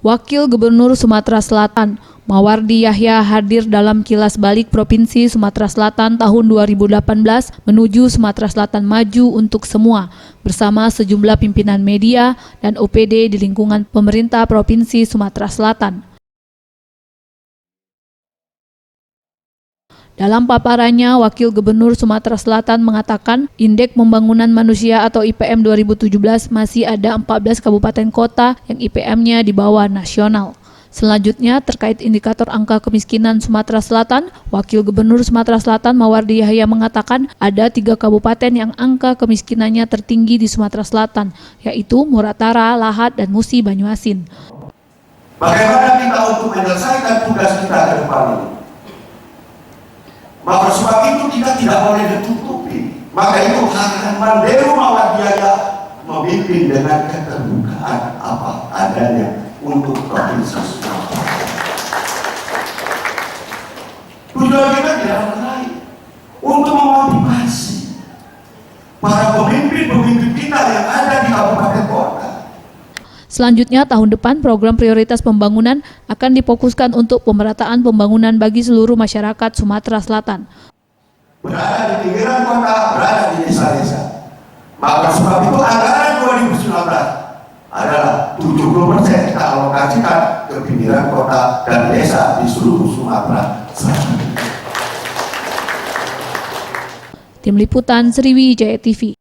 Wakil Gubernur Sumatera Selatan, Mawardi Yahya hadir dalam kilas balik Provinsi Sumatera Selatan tahun 2018 menuju Sumatera Selatan maju untuk semua bersama sejumlah pimpinan media dan OPD di lingkungan pemerintah Provinsi Sumatera Selatan. Dalam paparannya, Wakil Gubernur Sumatera Selatan mengatakan Indeks Pembangunan Manusia atau IPM 2017 masih ada 14 kabupaten kota yang IPM-nya di bawah nasional. Selanjutnya, terkait indikator angka kemiskinan Sumatera Selatan, Wakil Gubernur Sumatera Selatan Mawardi Yahya mengatakan ada 3 kabupaten yang angka kemiskinannya tertinggi di Sumatera Selatan, yaitu Muratara, Lahat, dan Musi Banyuasin. Bagaimana kita untuk menyelesaikan tugas kita ke depan ini? Maka sebab itu kita tidak boleh ditutupi. Maka itu Manderu Mawardi Yahya memimpin dengan keterbukaan apa adanya untuk provinsi Sumatera. Tujuan kita tidak lain untuk memotivasi para pemimpin-pemimpin kita yang ada di kabupaten kota. Selanjutnya, tahun depan program prioritas pembangunan akan difokuskan untuk pemerataan pembangunan bagi seluruh masyarakat Sumatera Selatan. Berada di pinggiran kota, berada di desa-desa. Maka sebab itu anggaran 2019 adalah 70% kita alokasikan ke pinggiran kota dan desa di seluruh Sumatera Selatan. Tim Liputan Sriwijaya TV.